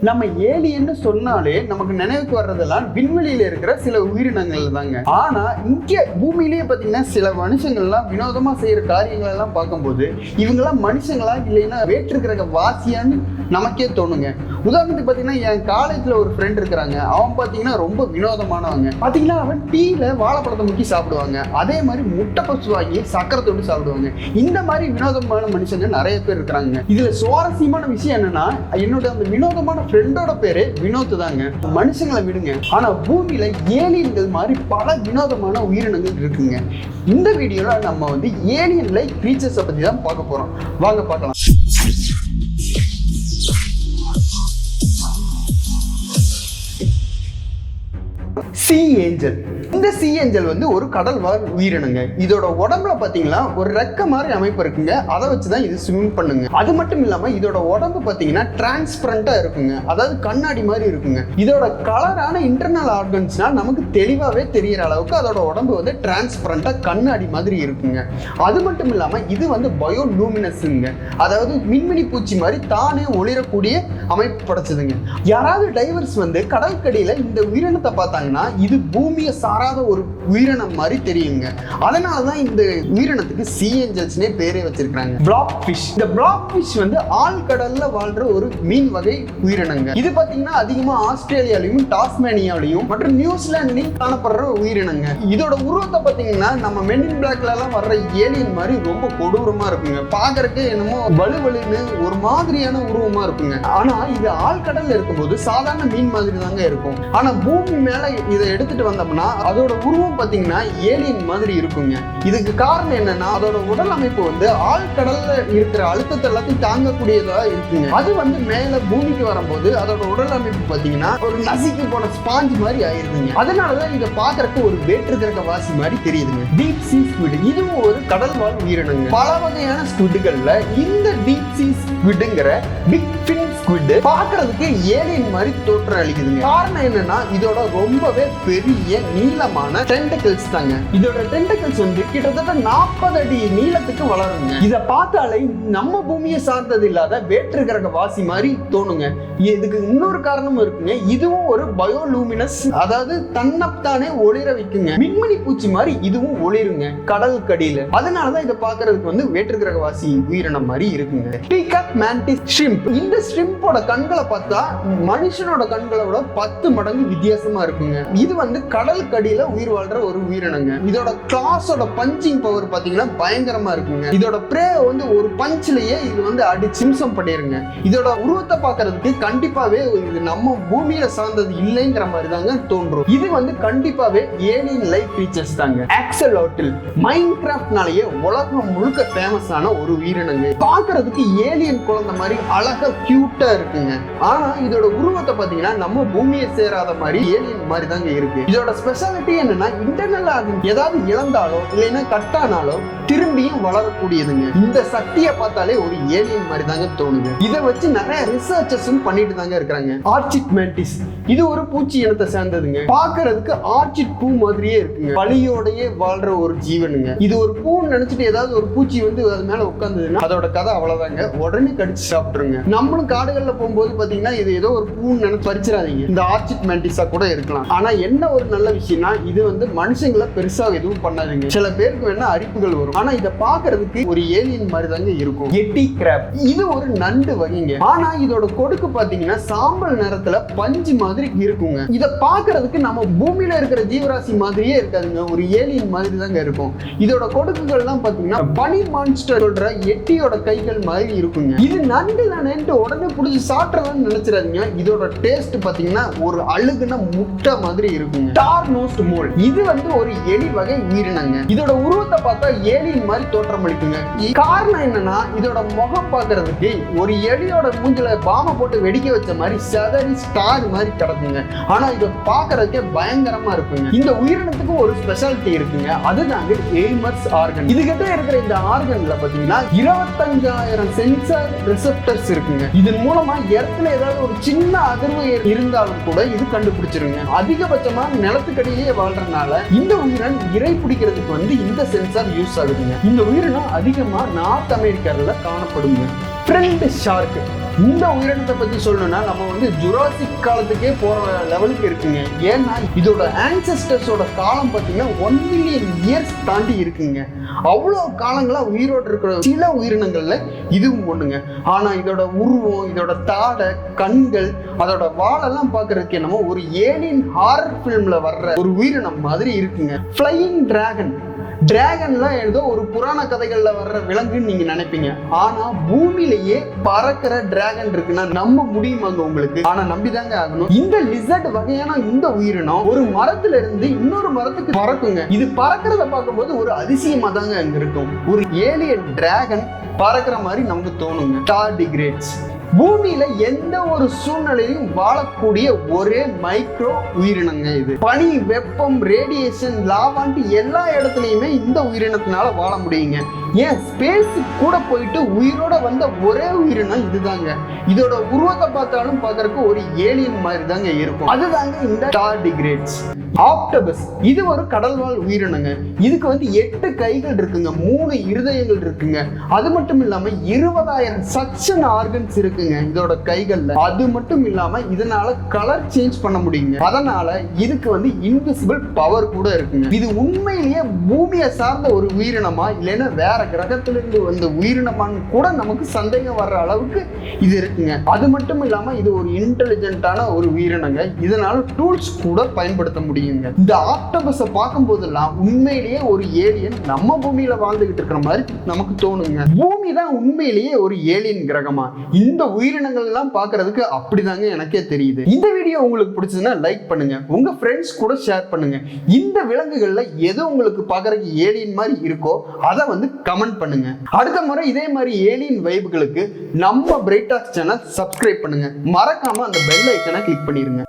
நம்ம ஏலியன்னு சொன்னாலே நமக்கு நினைவுக்கு வர்றதெல்லாம் விண்வெளியில இருக்கிற சில உயிரினங்கள் தாங்க. ஆனா இங்க பூமியிலேயே பாத்தீங்கன்னா சில மனுஷங்கள்லாம் வினோதமா செய்யற காரியங்கள் எல்லாம் பார்க்கும்போது இவங்கெல்லாம் மனுஷங்களா இல்லைன்னா வேற்றுக்கிற வாசியான்னு நமக்கே தோணுங்க. உதாரணத்துக்கு பாத்தீங்கன்னா என் காலேஜ்ல ஒரு ஃப்ரெண்ட் இருக்கிறாங்க. அவன் பாத்தீங்கன்னா ரொம்ப வினோதமானவங்க. பாத்தீங்கன்னா அவன் டீல வாழைப்பழத்தை முக்கி சாப்பிடுவாங்க. அதே மாதிரி முட்டை பப்ஸ் வாங்கி சக்கரை தொட்டு சாப்பிடுவாங்க. இந்த மாதிரி வினோதமான மனுஷங்க நிறைய பேர் இருக்கிறாங்க. இதுல சுவாரஸ்யமான விஷயம் என்னன்னா, என்னோட அந்த வினோதமான ஃப்ரெண்டோட பேரு வினோத் தாங்க. மனுஷங்களை விடுங்க, ஆனா பூமியில ஏலியன்கள் மாதிரி பல வினோதமான உயிரினங்கள் இருக்குங்க. இந்த வீடியோல நம்ம வந்து ஏலியன் லைக் கிரீச்சர்ஸை பத்தி தான் பார்க்க போறோம். வாங்க பார்க்கலாம். C angel. இந்த சி ஏஞ்சல் வந்து ஒரு கடல் வாழ் உயிரினங்க. இதோட உடம்புல பாத்தீங்கன்னா ஒரு ரெக்க மாதிரி அமைப்பு இருக்குங்க. அதை வச்சுதான் இது ஸ்விம் பண்ணுங்க. அது மட்டும் இல்லாம இதோட உடம்பு பாத்தீங்கன்னா டிரான்ஸ்பரண்டா இருக்குங்க. அதாவது கண்ணாடி மாதிரி இருக்குங்க. இதோட கலரான இன்டர்னல் ஆர்கன்ஸ்னா நமக்கு தெளிவாவே தெரியற அளவுக்கு அதோட உடம்பு வந்து டிரான்ஸ்பரண்டா கண்ணாடி மாதிரி இருக்குங்க. அது மட்டும் இல்லாம இது வந்து பயோ லூமினஸ்ங்க. அதாவது மின்மினி பூச்சி மாதிரி தானே ஒளிரக்கூடிய அமைப்பு படைச்சதுங்க. யாராவது டைவர்ஸ் வந்து கடற்கடியில இந்த உயிரினத்தை பார்த்தாங்கன்னா இது பூமியை சாராத ஒரு உயிரினம் மாதிரி தெரியுங்க. அதனாலதான் இந்த உயிரினத்துக்கு சி ஏஞ்சல்ஸ்னே பேரே வச்சிருக்காங்க. Flap fish. இந்த பிளாப் ஃபிஷ் வந்து ஆழ்கடல்ல வாழ்ற ஒரு மீன் வகை உயிரினங்க. இது பாத்தீங்கன்னா அதிகமா ஆஸ்திரேலியாலையும் டாஸ்மேனியாலையும் மற்றும் நியூசிலாண்ட்லயும் காணப்படுற உயிரினங்க. இதோட உருவத்தை பாத்தீங்கன்னா நம்ம மென் இன் பிளாக்ல எல்லாம் வர்ற ஏலியன் மாதிரி ரொம்ப கொடூரமா இருக்குங்க. பாக்குறதுக்கு என்னமோ வலுவலுன்னு ஒரு மாதிரியான உருவமா இருக்குங்க. ஆனா இது ஆழ்கடல்ல இருக்கும்போது சாதாரண மீன் மாதிரி தாங்க இருக்கும். ஆனா பூமி மேல இதை எடுத்துட்டு வந்தோம்னா அதோட உருவம் பாத்தீங்கன்னா ஏலியன் மாதிரி இருக்குங்க. இதுக்கு காரணம் என்னன்னா அதோட உடல் அமைப்பு வந்து ஆழ்கடல்ல இருக்கிற அழுத்தத்தை எல்லாத்தையும் தாங்கக்கூடியதா இருக்குங்க. அது வந்து மேல பூமிக்கு வரும்போது அதோட உடல் அமைப்பு பாத்தீங்கன்னா ஒரு நசுக்கி போன ஸ்பாஞ்ச் மாதிரி ஆயிருதுங்க. அதனாலதான் இதை பாக்குறதுக்கு ஒரு வேற்று கிரக வாசி மாதிரி தெரியுதுங்க. Deep sea squid. இதுவும் ஒரு கடல் வாழ் உயிரினங்க. பல வகையான ஸ்குவிட்கள்ல இந்த டீப் சீ ஸ்குவிட்ங்கிற பிக் ஃபின் ஸ்குவிட் பாக்குறதுக்கு ஏலியன் மாதிரி தோற்றம் அளிக்குதுங்க. காரணம் என்னன்னா இதோட ரொம்பவே பெரிய நீளமான டென்டக்கிள்ஸ் தாங்க. இதோட டென்டக்கிள்ஸ் வந்து கிட்டத்தட்ட 40 அடி நீளத்துக்கு வளருங்க. இத பார்த்தாலே நம்ம பூமியை சார்ந்தது இல்லாத வேற்று கிரக வாசி மாதிரி தோணுங்க. இதுக்கு இன்னொரு காரணமும் இருக்குங்க. இதுவும் ஒரு பயோலூமினஸ், அதாவது தன்னைத்தானே ஒளிர வைக்குங்க. மின்மினி பூச்சி மாதிரி இதுவும் ஒளிருங்க கடல் கடியில. அதனாலதான் இதை பார்க்கறதுக்கு வந்து வேற்று கிரக வாசி உயிரினம் மாதிரி இருக்குங்க. Peacock mantis shrimp. இந்த ஷ்ரிம்போட கண்களை பார்த்தா மனுஷனோட கண்களோட 10 மடங்கு வித்தியாசமா இருக்குங்க. இது வந்து கடல் கடியில உயிர் வாழ்ற ஒரு உயிரினங்க. இதோட கிளாஸோட பஞ்சிங் பவர் பாத்தீங்கன்னா பயங்கரமா இருக்குங்க. இதோட பிரே வந்து ஒரு பஞ்ச்லயே இது வந்து அடிச்சு சிம்சம் பண்ணிருங்க. இதோட உருவத்தை பார்க்கிறதுக்கு கண்டிப்பாவே இது நம்ம பூமியில சார்ந்தது இல்லைங்கிற மாதிரி தாங்க தோன்றும். இது வந்து கண்டிப்பாவே ஏலியன் லைக் கிரீச்சர்ஸ் தாங்க. ஆக்சலோட்டில். மைன்கிராஃப்ட்னாலேயே உலகம் முழுக்க ஃபேமஸ் ஆன ஒரு உயிரினங்க. பார்க்கிறதுக்கு ஏலியன் குழந்தை மாதிரி அழகா கியூட்டா இருக்குங்க. ஆனா இதோட உருவத்தை பாத்தீங்கன்னா நம்ம பூமியை சேராத மாதிரி ஏலியன் மாதிரி தாங்க இருக்கு. இதோட ஸ்பெஷாலிட்டி என்னன்னா இன்டர்னல் ஆர்கன் ஏதாவது இழந்தாலோ இல்லைன்னா கட்டானாலோ திரும்பியும் வளரக்கூடியதுங்க. இந்த சக்தியை பார்த்தாலே ஒரு ஏலியன் மாதிரி தாங்க தோணுது. இதை வச்சு நிறைய ரிசர்ச்சர்ஸும் பண்ணிட்டு தாங்க இருக்காங்க. ஆர்ச்சிட் மேண்டிஸ். இது ஒரு பூச்சி இனத்தை சேர்ந்ததுங்க. பார்க்கிறதுக்கு ஆர்ச்சிட் பூ மாதிரியே இருக்குங்க. பலியோடையே வாழ்ற ஒரு ஜீவனுங்க. இது ஒரு பூன்னு நினைச்சிட்டு ஏதாவது ஒரு பூச்சி வந்து அது மேல உட்கார்ந்ததுன்னா அதோட கதை அவ்வளவுதாங்க. உடனே கடிச்சு சாப்பிட்டுருங்க. நம்மளும் காடுகள்ல போகும்போது பாத்தீங்கன்னா இது ஏதோ ஒரு பூன்னு நினைச்சு பறிச்சிடாதீங்க. இந்த ஆர்ச்சிட் மேண்டிஸா கூட இருக்கலாம். ஆனா என்ன ஒரு நல்ல விஷயம்னா இது வந்து மனுஷங்களை பெருசா எதுவும் பண்ணாதுங்க. சில பேருக்கு வேணா அரிப்புகள் வரும். ஆனா இதை பாக்குறதுக்கு ஒரு ஏலியன் மாதிரி தாங்க இருக்கும். எட்டி கிராப். இது ஒரு நண்டு வகைங்க. ஆனா இதோட கொடுக்கு பாத்தீங்கன்னா சாம்பல் நிறத்துல பஞ்சு மாதிரி இருக்குங்க. இதை பாக்குறதுக்கு நம்ம பூமியில இருக்கிற ஜீவராசி மாதிரியே இருக்காதுங்க. ஒரு ஏலியன் மாதிரி தாங்க இருக்கும். இதோட கொடுக்குகள் எல்லாம் பாத்தீங்கன்னா பனி மான்ஸ்டர் சொல்ற எட்டியோட கைகள் மாதிரி இருக்குங்க. இது நண்டு தானேன்ட்டு உடனே புடிச்சு சாப்பிடலாம்னு நினைச்சிடாதீங்க. இதோட டேஸ்ட் பாத்தீங்கன்னா ஒரு அழுகுன முட்டை மாதிரி இருக்குங்க. Star nosed mole. இது வந்து ஒரு எலி வகை உயிரினங்க. இதோட உருவத்தை பார்த்தா ஏலியன் மாதிரி தோற்றம் அளிக்குங்க. காரணம் என்னன்னா இதோட முகம் பார்க்கிறதுக்கு ஒரு எலியோட மூஞ்சில பாம போட்டு வெடிக்க வச்ச மாதிரி சதறி ஸ்டார் மாதிரி கிடக்குங்க. ஆனா இதை பார்க்கறதுக்கே பயங்கரமா இருக்குங்க. இந்த உயிரினத்துக்கு ஒரு ஸ்பெஷாலிட்டி இருக்குங்க. அதுதாங்க எய்மர்ஸ் ஆர்கன். இதுகிட்ட இருக்கிற இந்த ஆர்கன்ல பாத்தீங்கன்னா 25,000 சென்சார் ரிசெப்டர்ஸ் இருக்குங்க. இதன் மூலமா இடத்துல ஏதாவது ஒரு சின்ன அதிர்வு இருந்தாலும் கூட இது கண்டுபிடிச்சிருங்க. அதிகபட்சமா நிலத்துக்கடியிலேயே வாழ்றதுனால இந்த உயிரினம் இறை பிடிக்கிறதுக்கு வந்து இந்த சென்சார் யூஸ் ஆகுதுங்க. இந்த உயிரினம் அதிகமா நார்த் அமெரிக்கால காணப்படுங்க. Friend shark. இந்த உயிரினத்தை பத்தி சொல்லணும்னா நம்ம வந்து ஜுராசிக் காலத்துக்கே போற லெவலுக்கு இருக்குங்க. ஏன்னா இதோட ஆன்செஸ்டர்ஸோட காலம் பார்த்தீங்கன்னா 1 மில்லியன் இயர்ஸ் தாண்டி இருக்குங்க. அவ்வளோ காலங்களா உயிரோடு இருக்கிற சில உயிரினங்கள்ல இதுவும் ஒண்ணுங்க. ஆனா இதோட உருவம், இதோட தாடை, கண்கள், அதோட வாழெல்லாம் பார்க்கறதுக்கு என்னமோ ஒரு ஏலியன் ஹாரர் ஃபிலிம்ல வர்ற ஒரு உயிரினம் மாதிரி இருக்குங்க. Flying dragon. டிராகன்லாம் ஏதோ ஒரு புராண கதைகள்ல வர்ற விலங்குன்னு நீங்க நினைப்பீங்க. ஆனா பூமியிலேயே பறக்கிற டிராகன் இருக்குன்னா நம்ப முடியுமாங்க உங்களுக்கு? ஆனா நம்பிதாங்க ஆகணும். இந்த லிசர்ட் வகையான இந்த உயிரினம் ஒரு மரத்துல இருந்து இன்னொரு மரத்துக்கு பறக்குங்க. இது பறக்கிறத பார்க்கும்போது ஒரு அதிசயமா தாங்க அங்க இருக்கும். ஒரு ஏலியன் டிராகன் பறக்கிற மாதிரி நமக்கு தோணுங்க. டார்டிகிரேட்ஸ். பூமியில எந்த ஒரு சூழ்நிலையிலும் வாழக்கூடிய ஒரே மைக்ரோ உயிரினங்க இது. பனி, வெப்பம், ரேடியேஷன், லாவான்ட்டு எல்லா இடத்துலயுமே இந்த உயிரினத்தினால வாழ முடியுங்க. ஏன் ஸ்பேஸ் கூட போயிட்டு உயிரோட வந்த ஒரே உயிரினம் இதுதாங்க. இதோட உருவத்தை பார்த்தாலும் பார்க்கறதுக்கு ஒரு ஏலியன் மாதிரி தாங்க இருக்கும். அதுதாங்க இந்த டார்டிகிரேட்ஸ். ஆக்டோபஸ். இது ஒரு கடல்வாழ் உயிரினங்க. இதுக்கு வந்து 8 கைகள் இருக்குங்க, 3 இருதயங்கள் இருக்குங்க. அது மட்டும் இல்லாம 20,000 சக்ஷன் ஆர்கன்ஸ் இருக்குங்க இதோட கைகள்ல. அது மட்டும் இல்லாம இதனால கலர் சேஞ்ச் பண்ண முடியுங்க. அதனால இதுக்கு வந்து இன்விசிபிள் பவர் கூட இருக்குங்க. இது உண்மையிலேயே பூமியை சார்ந்த ஒரு உயிரினமா இல்லைன்னா வேற கிரகத்திலிருந்து வந்த உயிரினமான்னு கூட நமக்கு சந்தேகம் வர்ற அளவுக்கு இது இருக்குங்க. அது மட்டும் இல்லாம இது ஒரு இன்டெலிஜென்ட்டான ஒரு உயிரினங்க. இதனால டூல்ஸ் கூட பயன்படுத்த முடியுங்க. இந்த ஆக்டோபஸை பார்க்கும் போதெல்லாம் உண்மையிலேயே ஒரு ஏலியன் நம்ம பூமியில வாழ்ந்துகிட்டு இருக்கிற மாதிரி நமக்கு தோணுங்க. பூமி தான் உண்மையிலேயே ஒரு ஏலியன் கிரகமா? இந்த உயிரினங்கள் எல்லாம் பார்க்கிறதுக்கு அப்படிதாங்க எனக்கே தெரியுது. இந்த வீடியோ உங்களுக்கு பிடிச்சதுன்னா லைக் பண்ணுங்க, உங்க ஃப்ரெண்ட்ஸ் கூட ஷேர் பண்ணுங்க. இந்த விலங்குகள்ல எது உங்களுக்கு பார்க்கறதுக்கு ஏலியன் மாதிரி இருக்கோ அதை வந்து கமெண்ட் பண்ணுங்க. அடுத்த முறை இதே மாதிரி ஏலியன் வைப்களுக்கு நம்ம பிரைட்டாக்ஸ் சேனல் சப்ஸ்கிரைப் பண்ணுங்க. மறக்காம அந்த பெல் ஐக்கனை கிளிக் பண்ணிருங்க.